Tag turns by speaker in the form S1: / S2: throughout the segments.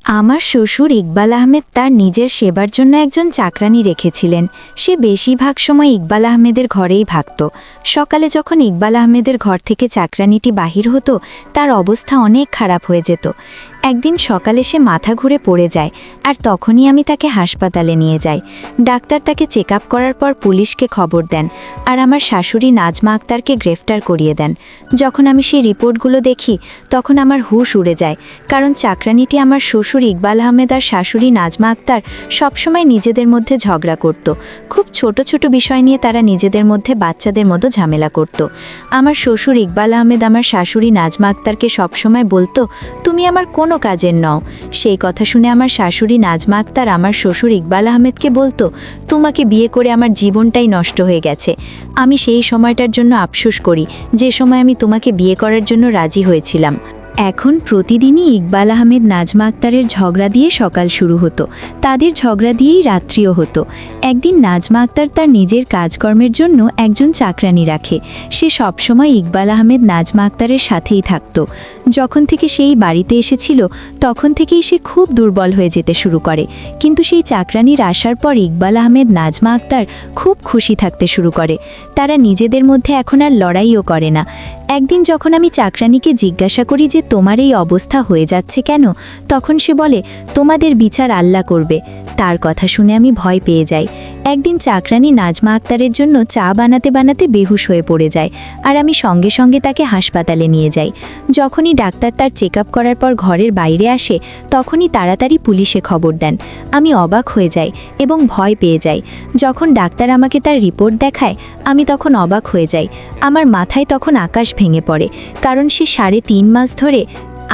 S1: আমার শ্বশুর ইকবাল আহমেদ তার নিজের সেবার জন্য একজন চাকরানি রেখেছিলেন। সে বেশিরভাগ সময় ইকবাল আহমেদের ঘরেই থাকত। সকালে যখন ইকবাল আহমেদের ঘর থেকে চাকরানিটি বাহির হতো, তার অবস্থা অনেক খারাপ হয়ে যেত। একদিন সকালে সে মাথা ঘুরে পড়ে যায়, আর তখনই আমি তাকে হাসপাতালে নিয়ে যাই। ডাক্তার তাকে চেক আপ করার পর পুলিশকে খবর দেন, আর আমার শাশুড়ি নাজমা আক্তারকে গ্রেফতার করিয়ে দেন। যখন আমি সেই রিপোর্টগুলো দেখি, তখন আমার হুঁশ উড়ে যায়, কারণ চাকরানিটি আমার শ্বশুর ইকবাল আহমেদ আর শাশুড়ি নাজমা আক্তার সবসময় নিজেদের মধ্যে ঝগড়া করত। খুব ছোট ছোট বিষয় নিয়ে তারা নিজেদের মধ্যে বাচ্চাদের মতো ঝামেলা করত। আমার শ্বশুর ইকবাল আহমেদ আমার শাশুড়ি নাজমা আক্তারকে সবসময় বলতো, তুমি আমার কোনো কাজের নও। সেই কথা শুনে আমার শাশুড়ি নাজমা আক্তার আমার শ্বশুর ইকবাল আহমেদকে বলতো, তোমাকে বিয়ে করে আমার জীবনটাই নষ্ট হয়ে গেছে। আমি সেই সময়টার জন্য আফসোস করি, যে সময় আমি তোমাকে বিয়ে করার জন্য রাজি হয়েছিলাম। এখন প্রতিদিনই ইকবাল আহমেদ নাজমা আক্তারের ঝগড়া দিয়ে সকাল শুরু হতো, তাদের ঝগড়া দিয়েই রাত্রিও হতো। একদিন নাজমা আক্তার তার নিজের কাজকর্মের জন্য একজন চাকরানি রাখে। সে সবসময় ইকবাল আহমেদ নাজমা আক্তারের সাথেই থাকত। যখন থেকে সেই বাড়িতে এসেছিল, তখন থেকেই সে খুব দুর্বল হয়ে যেতে শুরু করে। কিন্তু সেই চাকরানির আসার পর ইকবাল আহমেদ নাজমা আক্তার খুব খুশি থাকতে শুরু করে। তারা নিজেদের মধ্যে এখন আর লড়াইও করে না। একদিন যখন আমি চাকরানিকে জিজ্ঞাসা করি যে তোমার এই অবস্থা হয়ে যাচ্ছে কেন, তখন সে বলে, তোমাদের বিচার আল্লাহ করবে। তার কথা শুনে আমি ভয় পেয়ে যাই। একদিন চাকরানি নাজমা আক্তারের জন্য চা বানাতে বানাতে বেহুশ হয়ে পড়ে যায়, আর আমি সঙ্গে সঙ্গে তাকে হাসপাতালে নিয়ে যাই। যখনই ডাক্তার তার চেক আপ করার পর ঘরের বাইরে আসে, তখনই তাড়াতাড়ি পুলিশে খবর দেন। আমি অবাক হয়ে যাই এবং ভয় পেয়ে যাই। যখন ডাক্তার আমাকে তার রিপোর্ট দেখায়, আমি তখন অবাক হয়ে যাই। আমার মাথায় তখন আকাশ ভেঙে পড়ে, কারণ সে 3.5 মাস ধরে।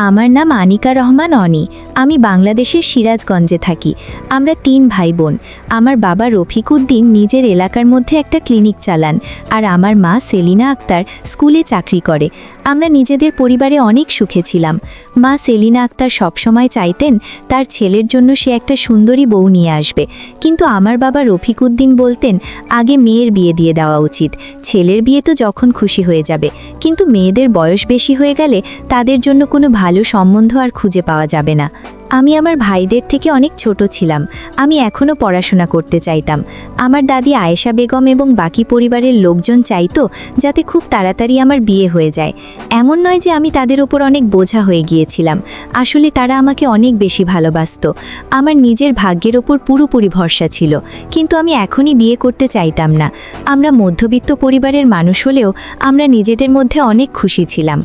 S1: আমার নাম আনিকা রহমান অনি। আমি বাংলাদেশের সিরাজগঞ্জে থাকি। আমরা 3 ভাই বোন। আমার বাবা রফিক উদ্দিন নিজের এলাকার মধ্যে একটা ক্লিনিক চালান, আর আমার মা সেলিনা আক্তার স্কুলে চাকরি করে। আমরা নিজেদের পরিবারে অনেক সুখে ছিলাম। মা সেলিনা আক্তার সবসময় চাইতেন তার ছেলের জন্য সে একটা সুন্দরী বউ নিয়ে আসবে, কিন্তু আমার বাবা রফিক উদ্দিন বলতেন, আগে মেয়ের বিয়ে দিয়ে দেওয়া উচিত। ছেলের বিয়ে তো যখন খুশি হয়ে যাবে, কিন্তু মেয়েদের বয়স বেশি হয়ে গেলে তাদের জন্য কোনো ভালো সম্বন্ধ আর খুঁজে পাওয়া যাবে না। আমি আমার ভাইদের থেকে অনেক ছোট ছিলাম। আমি এখনও পড়াশোনা করতে চাইতাম। আমার দাদি আয়েশা বেগম এবং বাকি পরিবারের লোকজন চাইতো যাতে খুব তাড়াতাড়ি আমার বিয়ে হয়ে যায়। এমন নয় যে আমি তাদের ওপর অনেক বোঝা হয়ে গিয়েছিলাম। আসলে তারা আমাকে অনেক বেশি ভালোবাসত। আমার নিজের ভাগ্যের ওপর পুরোপুরি ভরসা ছিল, কিন্তু আমি এখনই বিয়ে করতে চাইতাম না। আমরা মধ্যবিত্ত পরিবারের মানুষ হলেও আমরা নিজেদের মধ্যে অনেক খুশি ছিলাম।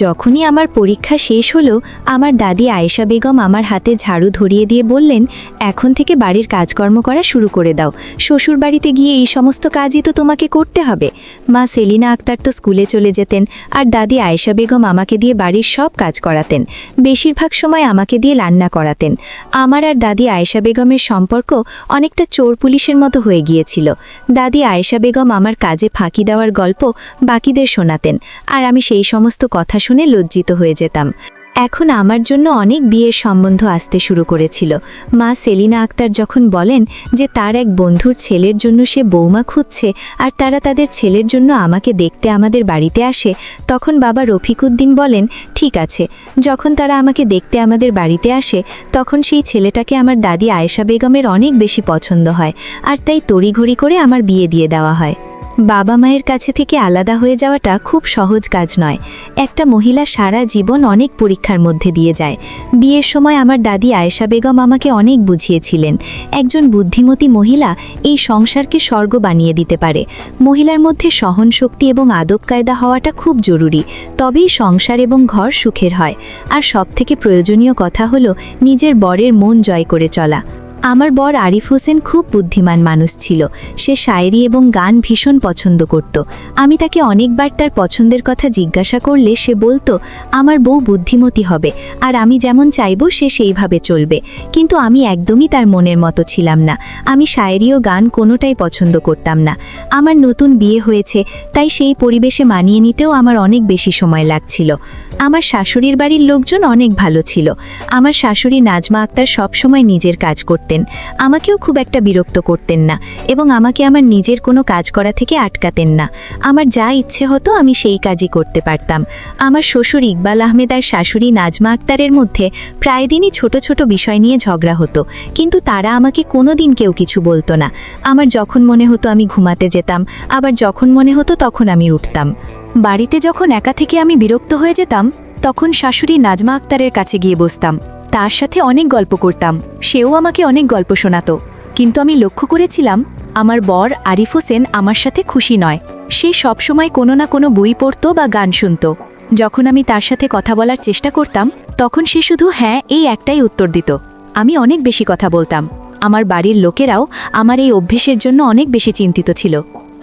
S1: যখনই আমার পরীক্ষা শেষ হলো, আমার দাদি আয়েশা বেগম আমার হাতে ঝাড়ু ধরিয়ে দিয়ে বললেন, এখন থেকে বাড়ির কাজকর্ম করা শুরু করে দাও। শ্বশুর বাড়িতে গিয়ে এই সমস্ত কাজই তো তোমাকে করতে হবে। মা সেলিনা আক্তার তো স্কুলে চলে যেতেন, আর দাদি আয়েশা বেগম আমাকে দিয়ে বাড়ির সব কাজ করাতেন। বেশিরভাগ সময় আমাকে দিয়ে রান্না করাতেন। আমার আর দাদি আয়েশা বেগমের সম্পর্ক অনেকটা চোর পুলিশের মতো হয়ে গিয়েছিল। দাদি আয়েশা বেগম আমার কাজে ফাঁকি দেওয়ার গল্প বাকিদের শোনাতেন, আর আমি সেই সমস্ত কথা শুনে লজ্জিত হয়ে যেতাম। এখন আমার জন্য অনেক বিয়ের সম্বন্ধ আসতে শুরু করেছিল। মা সেলিনা আক্তার যখন বলেন যে তার এক বন্ধুর ছেলের জন্য সে বৌমা খুঁজছে, আর তারা তাদের ছেলের জন্য আমাকে দেখতে আমাদের বাড়িতে আসে, তখন বাবা রফিক উদ্দিন বলেন, ঠিক আছে। যখন তারা আমাকে দেখতে আমাদের বাড়িতে আসে, তখন সেই ছেলেটাকে আমার দাদি আয়েশা বেগমের অনেক বেশি পছন্দ হয়, আর তাই তড়িঘড়ি করে আমার বিয়ে দিয়ে দেওয়া হয়। বাবা মায়ের কাছে থেকে আলাদা হয়ে যাওয়াটা খুব সহজ কাজ নয়। একটা মহিলা সারা জীবন অনেক পরীক্ষার মধ্যে দিয়ে যায়। বিয়ের সময় আমার দাদি আয়েশা বেগম আমাকে অনেক বুঝিয়েছিলেন, একজন বুদ্ধিমতী মহিলা এই সংসারকে স্বর্গ বানিয়ে দিতে পারে। মহিলার মধ্যে সহনশক্তি এবং আদব কায়দা হওয়াটা খুব জরুরি, তবেই সংসার এবং ঘর সুখের হয়। আর সবথেকে প্রয়োজনীয় কথা হলো নিজের বরের মন জয় করে চলা। আমার বর আরিফ হোসেন খুব বুদ্ধিমান মানুষ ছিল। সে শায়েরি এবং গান ভীষণ পছন্দ করত। আমি তাকে অনেকবার তার পছন্দের কথা জিজ্ঞাসা করলে সে বলতো, আমার বউ বুদ্ধিমতী হবে, আর আমি যেমন চাইব সে সেইভাবে চলবে। কিন্তু আমি একদমই তার মনের মতো ছিলাম না। আমি শায়েরি ও গান কোনোটাই পছন্দ করতাম না। আমার নতুন বিয়ে হয়েছে, তাই সেই পরিবেশে মানিয়ে নিতেও আমার অনেক বেশি সময় লাগছিল। আমার শাশুড়ির বাড়ির লোকজন অনেক ভালো ছিল। আমার শাশুড়ি নাজমা আক্তার সবসময় নিজের কাজ করতেন, আমাকেও খুব একটা বিরক্ত করতেন না এবং আমাকে আমার নিজের কোনো কাজ করা থেকে আটকাতেন না। আমার যা ইচ্ছে হতো আমি সেই কাজই করতে পারতাম। আমার শ্বশুর ইকবাল আহমেদ আর শাশুড়ি নাজমা আক্তারের মধ্যে প্রায় দিনই ছোট ছোট বিষয় নিয়ে ঝগড়া হতো, কিন্তু তারা আমাকে কোনো দিন কেউ কিছু বলতো না। আমার যখন মনে হতো আমি ঘুমাতে যেতাম, আবার যখন মনে হতো তখন আমি উঠতাম। বাড়িতে যখন একা থেকে আমি বিরক্ত হয়ে যেতাম, তখন শাশুড়ি নাজমা আক্তারের কাছে গিয়ে বসতাম। তার সাথে অনেক গল্প করতাম, সেও আমাকে অনেক গল্প শোনাতো। কিন্তু আমি লক্ষ্য করেছিলাম আমার বর আরিফ হোসেন আমার সাথে খুশি নয়। সে সবসময় কোনো না কোনো বই পড়তো বা গান শুনত। যখন আমি তার সাথে কথা বলার চেষ্টা করতাম, তখন সে শুধু হ্যাঁ এই একটাই উত্তর দিত। আমি অনেক বেশি কথা বলতাম। আমার বাড়ির লোকেরাও আমার এই অভ্যেসের জন্য অনেক বেশি চিন্তিত ছিল।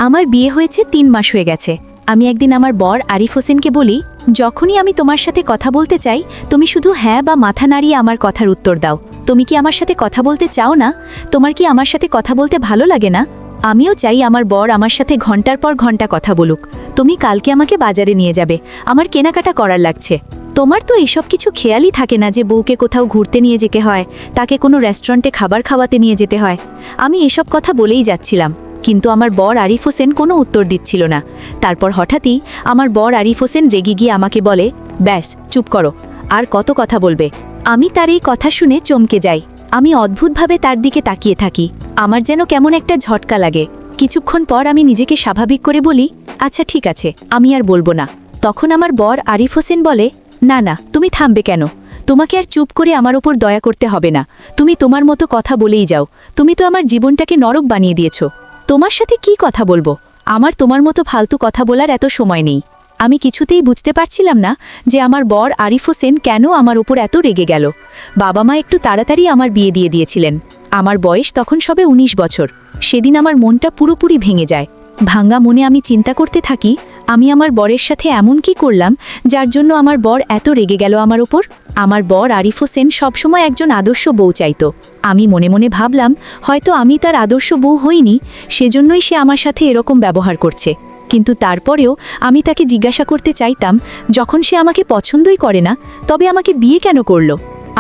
S1: আমার বিয়ে হয়েছে 3 মাস হয়ে গেছে। আমি একদিন আমার বর আরিফ হোসেনকে বলি, যখনই আমি তোমার সাথে কথা বলতে চাই, তুমি শুধু হ্যাঁ বা মাথা নাড়িয়ে আমার কথার উত্তর দাও। তুমি কি আমার সাথে কথা বলতে চাও না? তোমার কি আমার সাথে কথা বলতে ভালো লাগে না? আমিও চাই আমার বর আমার সাথে ঘন্টার পর ঘন্টা কথা বলুক। তুমি কালকে আমাকে বাজারে নিয়ে যাবে, আমার কেনাকাটা করার লাগছে। তোমার তো এইসব কিছু খেয়ালই থাকে না যে বউকে কোথাও ঘুরতে নিয়ে যেতে হয়, তাকে কোনো রেস্টুরেন্টে খাবার খাওয়াতে নিয়ে যেতে হয়। আমি এসব কথা বলেই যাচ্ছিলাম, কিন্তু আমার বর আরিফ হোসেন কোনো উত্তর দিচ্ছিল না। তারপর হঠাৎই আমার বর আরিফ হোসেন রেগে গিয়ে আমাকে বলে, ব্যাস চুপ করো, আর কত কথা বলবে? আমি তার এই কথা শুনে চমকে যাই। আমি অদ্ভুতভাবে তার দিকে তাকিয়ে থাকি। আমার যেন কেমন একটা ঝটকা লাগে। কিছুক্ষণ পর আমি নিজেকে স্বাভাবিক করে বলি, আচ্ছা ঠিক আছে, আমি আর বলবো না। তখন আমার বর আরিফ হোসেন বলে, না না, তুমি থামবে কেন? তোমাকে আর চুপ করে আমার ওপর দয়া করতে হবে না। তুমি তোমার মতো কথা বলেই যাও। তুমি তো আমার জীবনটাকে নরক বানিয়ে দিয়েছ। তোমার সাথে কি কথা বলবো? আমার তোমার মতো ফালতু কথা বলার এত সময় নেই। আমি কিছুতেই বুঝতে পারছিলাম না যে আমার বর আরিফ হোসেন কেন আমার উপর এত রেগে গেল। বাবা মা একটু তাড়াতাড়ি আমার বিয়ে দিয়ে দিয়েছিলেন। আমার বয়স তখন সবে 19 বছর। সেদিন আমার মনটা পুরোপুরি ভেঙে যায়। ভাঙ্গা মনে আমি চিন্তা করতে থাকি, আমি আমার বরের সাথে এমন কি করলাম যার জন্য আমার বর এত রেগে গেল আমার ওপর? আমার বর আরিফ হোসেন সবসময় একজন আদর্শ বউ চাইতো। আমি মনে মনে ভাবলাম, হয়তো আমি তার আদর্শ বউ হইনি, সেজন্যই সে আমার সাথে এরকম ব্যবহার করছে। কিন্তু তারপরেও আমি তাকে জিজ্ঞাসা করতে চাইতাম, যখন সে আমাকে পছন্দই করে না, তবে আমাকে বিয়ে কেন করলো?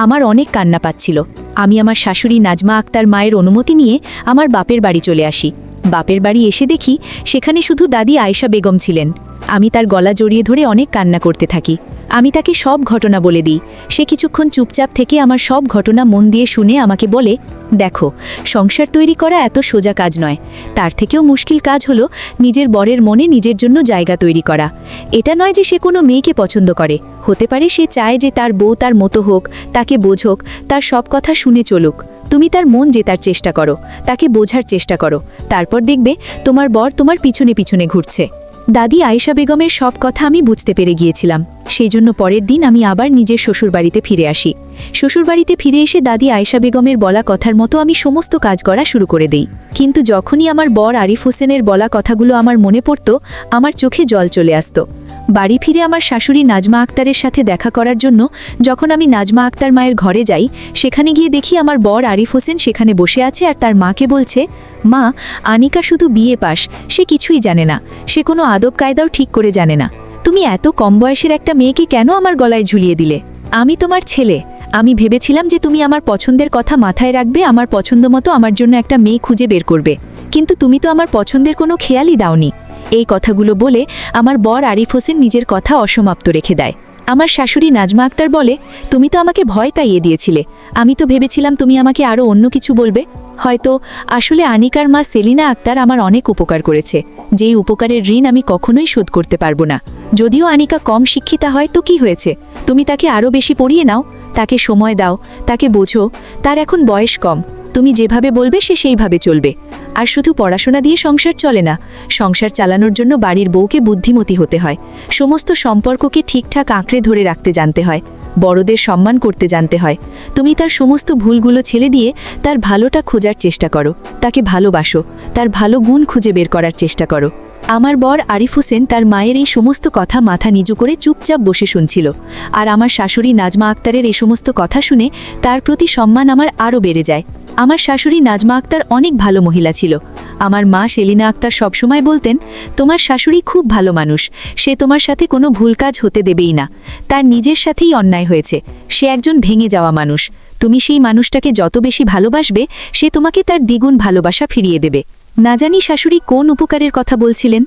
S1: আমার অনেক কান্না পাচ্ছিল। আমি আমার শাশুড়ি নাজমা আক্তার মায়ের অনুমতি নিয়ে আমার বাপের বাড়ি চলে আসি। বাপের বাড়ি এসে দেখি সেখানে শুধু দাদি আয়েশা বেগম ছিলেন। আমি তার গলা জড়িয়ে ধরে অনেক কান্না করতে থাকি। আমি তাকে সব ঘটনা বলে দিই। সে কিছুক্ষণ চুপচাপ থেকে আমার সব ঘটনা মন দিয়ে শুনে আমাকে বলে, দেখো, সংসার তৈরি করা এত সোজা কাজ নয়। তার থেকেও মুশকিল কাজ হলো নিজের বরের মনে নিজের জন্য জায়গা তৈরি করা। এটা নয় যে সে কোনো মেয়েকে পছন্দ করে, হতে পারে সে চায় যে তার বউ তার মতো হোক, তাকে বোঝুক, তার সব কথা শুনে চলুক। তুমি তার মন জেতার চেষ্টা করো, তাকে বোঝার চেষ্টা করো, তারপর দেখবে তোমার বর তোমার পিছনে পিছনে ঘুরছে। দাদি আয়েশা বেগমের সব কথা আমি বুঝতে পেরে গিয়েছিলাম। সেই জন্য পরের দিন আমি আবার নিজের শ্বশুরবাড়িতে ফিরে আসি। শ্বশুরবাড়িতে ফিরে এসে দাদি আয়েশা বেগমের বলা কথার মতো আমি সমস্ত কাজ করা শুরু করে দেই। কিন্তু যখনই আমার বর আরিফ হোসেনের বলা কথাগুলো আমার মনে পড়তো, আমার চোখে জল চলে আসতো। বাড়ি ফিরে আমার শাশুড়ি নাজমা আক্তারের সাথে দেখা করার জন্য যখন আমি নাজমা আক্তার মায়ের ঘরে যাই, সেখানে গিয়ে দেখি আমার বর আরিফ হোসেন সেখানে বসে আছে আর তার মাকে বলছে, মা, আনিকা শুধু বিয়ে পাস, সে কিছুই জানে না, সে কোনো আদব কায়দাও ঠিক করে জানে না। তুমি এত কম বয়সের একটা মেয়েকে কেন আমার গলায় ঝুলিয়ে দিলে? আমি তোমার ছেলে। আমি ভেবেছিলাম যে তুমি আমার পছন্দের কথা মাথায় রাখবে, আমার পছন্দ মতো আমার জন্য একটা মেয়ে খুঁজে বের করবে, কিন্তু তুমি তো আমার পছন্দের কোনো খেয়ালই দাওনি। এই কথাগুলো বলে আমার বর আরিফ হোসেন নিজের কথা অসমাপ্ত রেখে দেয়। আমার শাশুড়ি নাজমা আক্তার বলে, তুমি তো আমাকে ভয় পাইয়ে দিয়েছিলে। আমি তো ভেবেছিলাম তুমি আমাকে আরও অন্য কিছু বলবে। হয়তো আসলে আনিকার মা সেলিনা আক্তার আমার অনেক উপকার করেছে, যেই উপকারের ঋণ আমি কখনোই শোধ করতে পারবো না। যদিও আনিকা কম শিক্ষিতা হয় তো কি হয়েছে, তুমি তাকে আরও বেশি পড়িয়ে নাও, তাকে সময় দাও, তাকে বোঝো। তার এখন বয়স কম, তুমি যেভাবে বলবে সে সেইভাবে চলবে। আর শুধু পড়াশোনা দিয়ে সংসার চলে না, সংসার চালানোর জন্য বাড়ির বউকে বুদ্ধিমতী হতে হয়। সমস্ত সম্পর্ককে ঠিকঠাক আঁকড়ে ধরে রাখতে জানতে হয়, বড়দের সম্মান করতে জানতে হয়। তুমি তার সমস্ত ভুলগুলো ছেড়ে দিয়ে তার ভালোটা খোঁজার চেষ্টা করো, তাকে ভালোবাসো, তার ভালো গুণ খুঁজে বের করার চেষ্টা করো। আমার বর আরিফ হোসেন তার মায়ের এই সমস্ত কথা মাথা নিচু করে চুপচাপ বসে শুনছিল। আর আমার শাশুড়ি নাজমা আক্তারের এই সমস্ত কথা শুনে তার প্রতি সম্মান আমার আরও বেড়ে যায়। আমার শাশুড়ি নাজমা আক্তার অনেক ভালো মহিলা ছিল।
S2: আমার মা সেলিনা আক্তার সবসময় বলতেন, তোমার শাশুড়ি খুব ভালো মানুষ, সে তোমার সাথে কোনো ভুল কাজ হতে দেবেই না। তার নিজের সাথেই অন্যায় হয়েছে, সে একজন ভেঙে যাওয়া মানুষ। তুমি সেই মানুষটাকে যত বেশি ভালোবাসবে, সে তোমাকে তার দ্বিগুণ ভালোবাসা ফিরিয়ে দেবে। না জানি শাশুড়ি কোন উপকারের কথা বলছিলেন।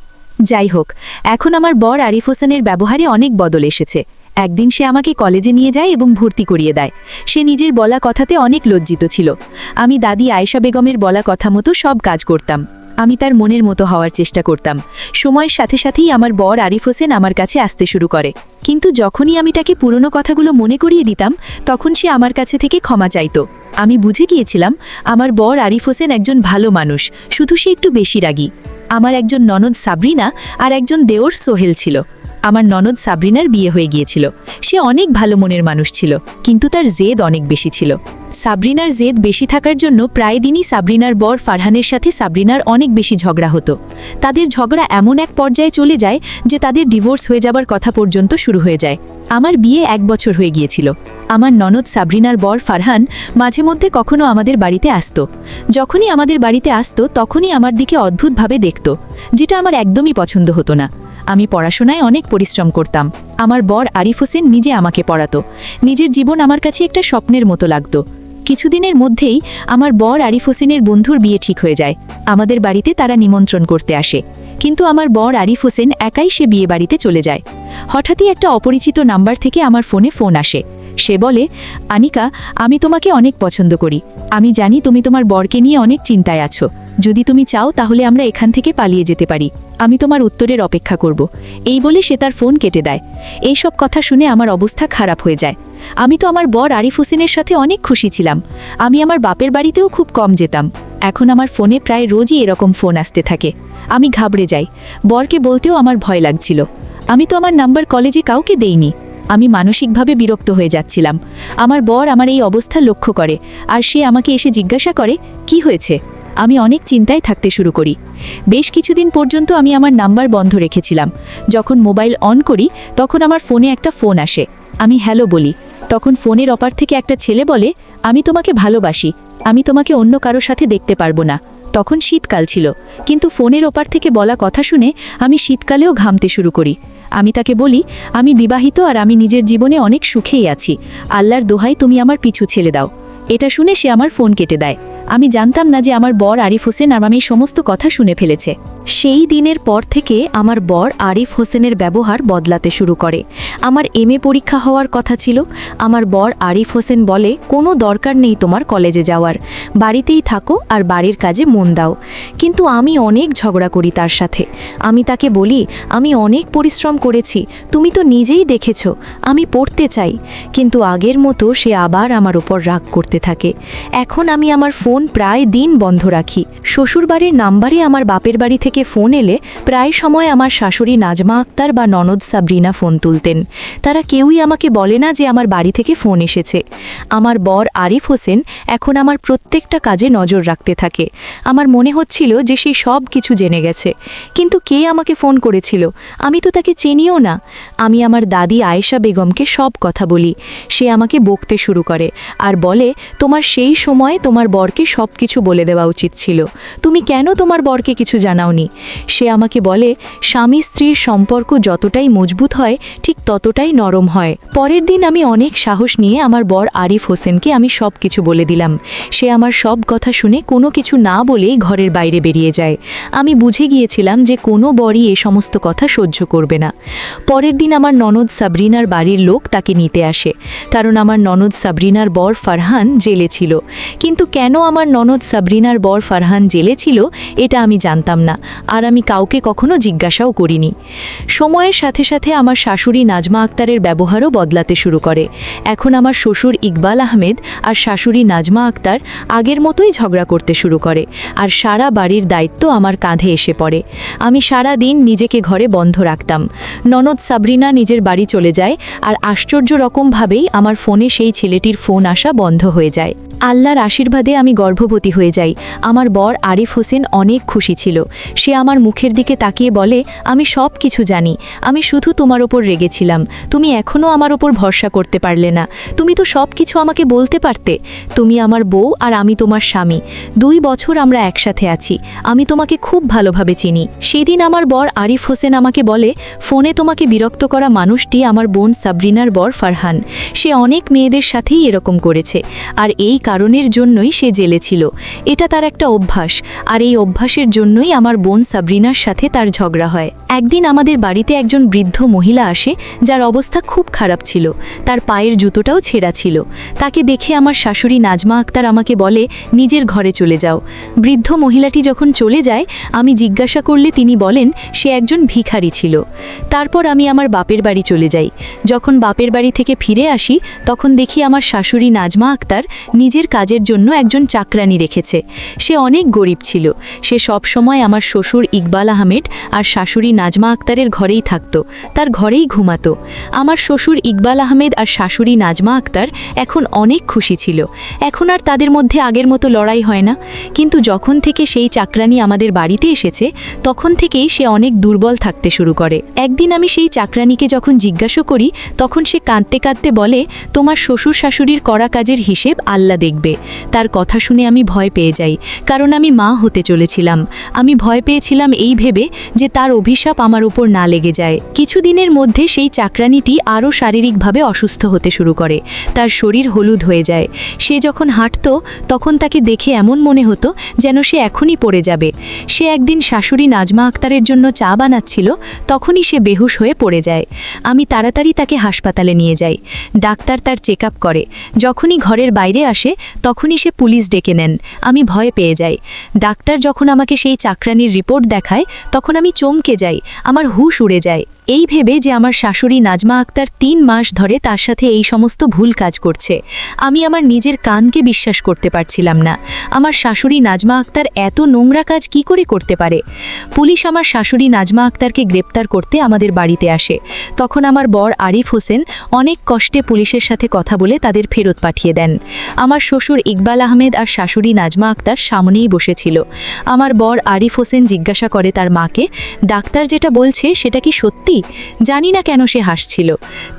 S2: যাই হোক, এখন আমার বর আরিফ হোসেনের ব্যবহারে অনেক বদল এসেছে। একদিন সে আমাকে কলেজে নিয়ে যায় এবং ভর্তি করিয়ে দেয়। সে নিজের বলা কথাতে অনেক লজ্জিত ছিল। আমি দাদি আয়েশা বেগমের বলা কথা মতো সব কাজ করতাম। আমি তার মনের মতো হওয়ার চেষ্টা করতাম। সময়ের সাথে সাথেই আমার বর আরিফ হোসেন আমার কাছে আসতে শুরু করে, কিন্তু যখনই আমি তাকে পুরনো কথাগুলো মনে করিয়ে দিতাম, তখন সে আমার কাছে থেকে ক্ষমা চাইত। আমি বুঝে গিয়েছিলাম আমার বর আরিফ হোসেন একজন ভালো মানুষ, শুধু সে একটু বেশি রাগী। আমার একজন ননদ সাবরিনা আর একজন দেওর সোহেল ছিল। আমার ননদ সাবরিনার বিয়ে হয়ে গিয়েছিল। সে অনেক ভালো মনের মানুষ ছিল, কিন্তু তার জেদ অনেক বেশি ছিল। সাবরিনার জেদ বেশি থাকার জন্য প্রায় দিনই সাবরিনার বর ফারহানের সাথে সাবরিনার অনেক বেশি ঝগড়া হতো। তাদের ঝগড়া এমন এক পর্যায়ে চলে যায় যে তাদের ডিভোর্স হয়ে যাবার কথা পর্যন্ত শুরু হয়ে যায়। আমার বিয়ে 1 বছর হয়ে গিয়েছিল। আমার ননদ সাবরিনার বর ফারহান মাঝে মধ্যে কখনো আমাদের বাড়িতে আসতো। যখনই আমাদের বাড়িতে আসতো, তখনই আমার দিকে অদ্ভুতভাবে দেখত, যেটা আমার একদমই পছন্দ হতো না। আমি পড়াশোনায় অনেক পরিশ্রম করতাম। আমার বর আরিফ হোসেন নিজে আমাকে পড়াতো। নিজের জীবন আমার কাছে একটা স্বপ্নের মতো লাগতো। কিছুদিনের মধ্যেই আমার বর আরিফ হোসেনের বন্ধুর বিয়ে ঠিক হয়ে যায়। আমাদের বাড়িতে তারা নিমন্ত্রণ করতে আসে, কিন্তু আমার বর আরিফ হোসেন একাই সে বিয়ে বাড়িতে চলে যায়। হঠাৎই একটা অপরিচিত নাম্বার থেকে আমার ফোনে ফোন আসে। সে বলে, আনিকা, আমি তোমাকে অনেক পছন্দ করি। আমি জানি তুমি তোমার বরকে নিয়ে অনেক চিন্তায় আছো। যদি তুমি চাও তাহলে আমরা এখান থেকে পালিয়ে যেতে পারি। আমি তোমার উত্তরের অপেক্ষা করব। এই বলে সে তার ফোন কেটে দেয়। এইসব কথা শুনে আমার অবস্থা খারাপ হয়ে যায়। আমি তো আমার বর আরিফ হোসেনের সাথে অনেক খুশি ছিলাম। আমি আমার বাপের বাড়িতেও খুব কম যেতাম। এখন আমার ফোনে প্রায় রোজই এরকম ফোন আসতে থাকে। আমি ঘাবড়ে যাই। বরকে বলতেও আমার ভয় লাগছিল। আমি তো আমার নাম্বার কলেজে কাউকে দেইনি। আমি মানসিকভাবে বিরক্ত হয়ে যাচ্ছিলাম। আমার বর আমার এই অবস্থা লক্ষ্য করে, আর সে আমাকে এসে জিজ্ঞাসা করে, কি হয়েছে? আমি অনেক চিন্তায় থাকতে শুরু করি। বেশ কিছুদিন পর্যন্ত আমি আমার নাম্বার বন্ধ রেখেছিলাম। যখন মোবাইল অন করি, তখন আমার ফোনে একটা ফোন আসে। আমি হ্যালো বলি। তখন ফোনের অপার থেকে একটা ছেলে বলে, আমি তোমাকে ভালোবাসি। আমি তোমাকে অন্য কারো সাথে দেখতে পারবো না। তখন শীতকাল ছিল, কিন্তু ফোনের ওপার থেকে বলা কথা শুনে আমি শীতকালেও ঘামতে শুরু করি। আমি তাকে বলি, আমি বিবাহিত আর আমি নিজের জীবনে অনেক সুখেই আছি। আল্লাহর দোহাই তুমি আমার পিছু ছেড়ে দাও। এটা শুনে সে আমার ফোন কেটে দেয়। আমি জানতাম না যে আমার বর আরিফ হোসেন আর আমি এই সমস্ত কথা শুনে ফেলেছে।
S1: সেই দিনের পর থেকে আমার বর আরিফ হোসেনের ব্যবহার বদলাতে শুরু করে। আমার এমএ পরীক্ষা হওয়ার কথা ছিল। আমার বর আরিফ হোসেন বলে, কোনো দরকার নেই তোমার কলেজে যাওয়ার, বাড়িতেই থাকো আর বাড়ির কাজে মন দাও। কিন্তু আমি অনেক ঝগড়া করি তার সাথে। আমি তাকে বলি, আমি অনেক পরিশ্রম করেছি, তুমি তো নিজেই দেখেছ, আমি পড়তে চাই। কিন্তু আগের মতো সে আবার আমার উপর রাগ করতে থাকে। এখন আমি আমার ফোন প্রায় দিন বন্ধ রাখি। শ্বশুরবাড়ির নাম্বারে আমার বাপের বাড়ি থেকে ফোন এলে প্রায় সময় আমার শাশুড়ি নাজমা আক্তার বা ননদ সাবরিনা ফোন তুলতেন। তারা কেউই আমাকে বলে না যে আমার বাড়ি থেকে ফোন এসেছে। আমার বর আরিফ হোসেন এখন আমার প্রত্যেকটা কাজে নজর রাখতে থাকে। আমার মনে হচ্ছিল যে সে সব কিছু জেনে গেছে। কিন্তু কে আমাকে ফোন করেছিল? আমি তো তাকে চিনিও না। আমি আমার দাদি আয়েশা বেগমকে সব কথা বলি। সে আমাকে বকতে শুরু করে আর বলে, তোমার সেই সময়ে তোমার বরকে সব কিছু বলে দেওয়া উচিত ছিল। তুমি কেন তোমার বরকে কিছু জানাওনি? সে আমাকে বলে, স্বামী স্ত্রীর সম্পর্ক যতটাই মজবুত হয় ঠিক ততটাই নরম হয়। পরের দিন আমি অনেক সাহস নিয়ে আমার বর আরিফ হোসেনকে আমি সব কিছু বলে দিলাম। সে আমার সব কথা শুনে কোনো কিছু না বলেই ঘরের বাইরে বেরিয়ে যায়। আমি বুঝে গিয়েছিলাম যে কোনো বরই এ সমস্ত কথা সহ্য করবে না। পরের দিন আমার ননদ সাবরিনার বাড়ির লোক তাকে নিতে আসে, কারণ আমার ননদ সাবরিনার বর ফারহান জেলে ছিল। কিন্তু কেন আমার ননদ সাবরিনার বর ফারহান জেলে ছিল এটা আমি জানতাম না, আর আমি কাউকে কখনো জিজ্ঞাসাও করিনি। সময়ের সাথে সাথে আমার শাশুড়ি নাজমা আক্তারের ব্যবহারও বদলাতে শুরু করে। এখন আমার শ্বশুর ইকবাল আহমেদ আর শাশুড়ি নাজমা আক্তার আগের মতোই ঝগড়া করতে শুরু করে, আর সারা বাড়ির দায়িত্ব আমার কাঁধে এসে পড়ে। আমি সারা দিন নিজেকে ঘরে বন্ধ রাখতাম। ননদ সাবরিনা নিজের বাড়ি চলে যায়, আর আশ্চর্য রকমভাবেই আমার ফোনে সেই ছেলেটির ফোন আসা বন্ধ হয়ে যায়। আল্লাহর আশীর্বাদে আমি
S2: গর্ভবতী হয়ে যাই। আমার বর আরিফ হোসেন অনেক খুশি ছিল। সে আমার মুখের দিকে তাকিয়ে বলে, আমি সব কিছু জানি, আমি শুধু তোমার ওপর রেগেছিলাম, তুমি এখনও আমার ওপর ভরসা করতে পারলে না, তুমি তো সব কিছু আমাকে বলতে পারতে। তুমি আমার বউ আর আমি তোমার স্বামী, 2 বছর আমরা একসাথে আছি, আমি তোমাকে খুব ভালোভাবে চিনি। সেদিন আমার বর আরিফ হোসেন আমাকে বলে, ফোনে তোমাকে বিরক্ত করা মানুষটি আমার বোন সাবরিনার বর ফারহান। সে অনেক মেয়েদের সাথেই এরকম করেছে, আর এই কারণের জন্যই সে জেলে ছিল। এটা তার একটা অভ্যাস, আর এই অভ্যাসের জন্যই আমার বোন সাবরিনার সাথে তার ঝগড়া হয়। একদিন আমাদের বাড়িতে একজন বৃদ্ধ মহিলা আসে, যার অবস্থা খুব খারাপ ছিল, তার পায়ের জুতোটাও ছেঁড়া ছিল। তাকে দেখে আমার শাশুড়ি নাজমা আক্তার আমাকে বলে, নিজের ঘরে চলে যাও। বৃদ্ধ মহিলাটি যখন চলে যায়, আমি জিজ্ঞাসা করলে তিনি বলেন সে একজন ভিখারি ছিল। তারপর আমি আমার বাপের বাড়ি চলে যাই। যখন বাপের বাড়ি থেকে ফিরে আসি, তখন দেখি আমার শাশুড়ি নাজমা আক্তার নিজের কাজের জন্য একজন চাকরানি রেখেছে। সে অনেক গরিব ছিল। সে সব সময় আমার শ্বশুর ইকবাল আহমেদ আর শাশুড়ি নাজমা আক্তারের ঘরেই থাকত, তার ঘরেই ঘুমাতো। আমার শ্বশুর ইকবাল আহমেদ আর শাশুড়ি নাজমা আক্তার এখন অনেক খুশি ছিল। এখন আর তাদের মধ্যে আগের মতো লড়াই হয় না। কিন্তু যখন থেকে সেই চাকরানি আমাদের বাড়িতে এসেছে, তখন থেকেই সে অনেক দুর্বল থাকতে শুরু করে। একদিন আমি সেই চাকরানিকে যখন জিজ্ঞাসা করি, তখন সে কাঁদতে কাঁদতে বলে, তোমার শ্বশুর শাশুড়ির করা কাজের হিসেব আল্লাহ দেখবে। তার কথা শুনে আমি ভয় পেয়ে যাই, কারণ আমি মা হতে চলেছিলাম। আমি ভয় পেয়েছিলাম এই ভেবে যে তার অভিশাপ আমার উপর না লেগে যায়। কিছুদিনের মধ্যে সেই চাকরানিটি আরও শারীরিকভাবে অসুস্থ হতে শুরু করে। তার শরীর হলুদ হয়ে যায়। সে যখন হাঁটত, তখন তাকে দেখে এমন মনে হতো যেন সে এখনই পড়ে যাবে। সে একদিন শাশুড়ি নাজমা আক্তারের জন্য চা বানাচ্ছিল, তখনই সে বেহুশ হয়ে পড়ে যায়। আমি তাড়াতাড়ি তাকে হাসপাতালে নিয়ে যাই। ডাক্তার তার চেক আপ করে। যখনই ঘরের বাইরে আসে, তখনই সে পুলিশ ডেকে নেন। আমি ভয় পেয়ে যাই। ডাক্তার যখন আমাকে সেই চাকরানির রিপোর্ট দেখায়, তখন আমি চমকে যাই, আমার হুঁশ উড়ে যায়। এই ভেবে যে আমার শাশুড়ি নাজমা আক্তার 3 মাস ধরে তার সাথে এই সমস্ত ভুল কাজ করছে। আমি আমার নিজের কানকে বিশ্বাস করতে পারছিলাম না। আমার শাশুড়ি নাজমা আক্তার এত নোংরা কাজ কি করে করতে পারে? পুলিশ আমার শাশুড়ি নাজমা আক্তারকে গ্রেপ্তার করতে আমাদের বাড়িতে আসে। তখন আমার বর আরিফ হোসেন অনেক কষ্টে পুলিশের সাথে কথা বলে তাদের ফেরত পাঠিয়ে দেন। আমার শ্বশুর ইকবাল আহমেদ আর শাশুড়ি নাজমা আক্তার সামনেই বসেছিল। আমার বর আরিফ হোসেন জিজ্ঞাসা করে তার মাকে, ডাক্তার যেটা বলছে সেটা কি সত্যি? জানি না কেন সে হাসছিল।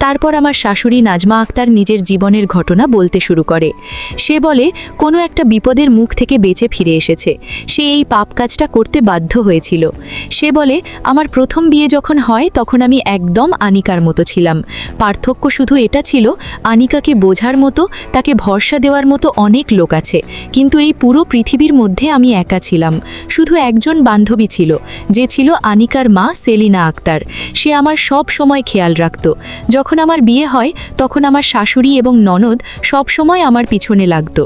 S2: তারপর আমার শাশুড়ি নাজমা আক্তার নিজের জীবনের ঘটনা বলতে শুরু করে। সে বলে, কোনো একটা বিপদের মুখ থেকে বেঁচে ফিরে এসেছে। সে এই পাপ কাজটা করতে বাধ্য হয়েছিল। সে বলে, আমার প্রথম বিয়ে যখন হয়, তখন আমি একদম আনিকার মতো ছিলাম। পার্থক্য শুধু এটা ছিল, আনিকাকে বোঝার মতো, তাকে ভরসা দেওয়ার মতো অনেক লোক আছে, কিন্তু এই পুরো পৃথিবীর মধ্যে আমি একা ছিলাম। শুধু একজন বান্ধবী ছিল, যে ছিল আনিকার মা সেলিনা আক্তার। সে আমার সব সময় খেয়াল রাখত। যখন আমার বিয়ে হয়, তখন আমার শাশুড়ি এবং ননদ সব সময় আমার পিছনে লাগত।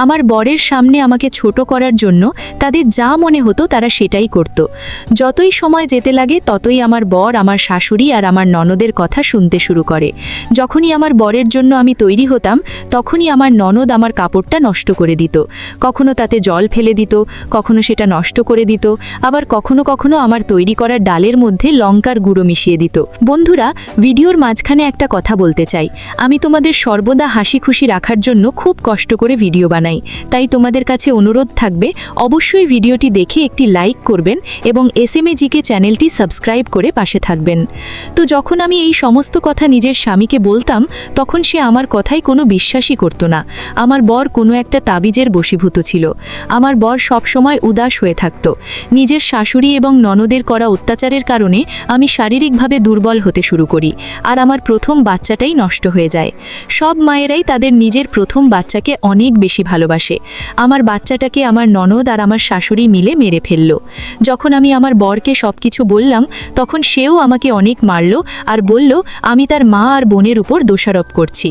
S2: আমার বরের সামনে আমাকে ছোট করার জন্য তাদের যা মনে হতো তারা সেটাই করত। যতই সময় যেতে লাগে, ততই আমার বর আমার শাশুড়ি আর আমার ননদের কথা শুনতে শুরু করে। যখনই আমার বরের জন্য আমি তৈরি হতাম, তখনই আমার ননদ আমার কাপড়টা নষ্ট করে দিত। কখনো তাতে জল ফেলে দিত, কখনো সেটা নষ্ট করে দিত, আবার কখনো কখনো আমার তৈরি করা ডালের মধ্যে লঙ্কার গুঁড়ো মিশিয়ে দিত। বন্ধুরা, ভিডিওর মাঝখানে একটা কথা বলতে চাই। আমি তোমাদের সর্বদা হাসি খুশি রাখার জন্য খুব কষ্ট করে ভিডিও বানাই, তাই তোমাদের কাছে অনুরোধ থাকবে, অবশ্যই ভিডিওটি দেখে একটি লাইক করবেন এবং SMAGK চ্যানেলটি সাবস্ক্রাইব করে পাশে থাকবেন। তো যখন আমি এই সমস্ত কথা নিজের স্বামীকে বলতাম, তখন সে আমার কথাই কোনো বিশ্বাসই করত না। আমার বর কোনো একটা তাবিজের বশীভূত ছিল। আমার বর সব সময় উদাস হয়ে থাকত। নিজের শাশুড়ি এবং ননদের করা অত্যাচারের কারণে আমি শারীরিকভাবে দুর্বল হতে শুরু করি, আর আমার প্রথম বাচ্চাটাই নষ্ট হয়ে যায়। সব মায়েরাই তাদের নিজের প্রথম বাচ্চাকে অনেক বেশি ভালোবাসে। আমার বাচ্চাটাকে আমার ননদ আর আমার শাশুড়ি মিলে মেরে ফেলল। যখন আমি আমার বরকে সব কিছু বললাম, তখন সেও আমাকে অনেক মারল আর বলল আমি তার মা আর বোনের উপর দোষারোপ করছি।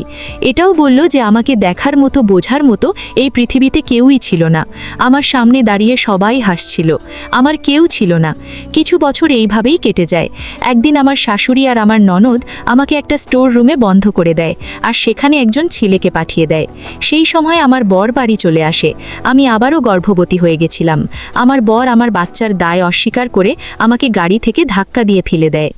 S2: এটাও বলল যে আমাকে দেখার মতো, বোঝার মতো এই পৃথিবীতে কেউই ছিল না। আমার সামনে দাঁড়িয়ে সবাই হাসছিল, আমার কেউ ছিল না। কিছু বছর এইভাবেই কেটে যায়। একদিন আমার শাশুড়ি আর আমার ননদ আমাকে একটা স্টোর রুমে বন্ধ করে দেয়, আর সেখানে একজন ছেলেকে পাঠিয়ে দেয়। সেই সময় আমার বর বাড়ি চলে আসে। আমি আবারও গর্ভবতী হয়ে গেছিলাম। আমার বর আমার বাচ্চার দায় অস্বীকার করে আমাকে গাড়ি থেকে ধাক্কা দিয়ে ফেলে দেয়।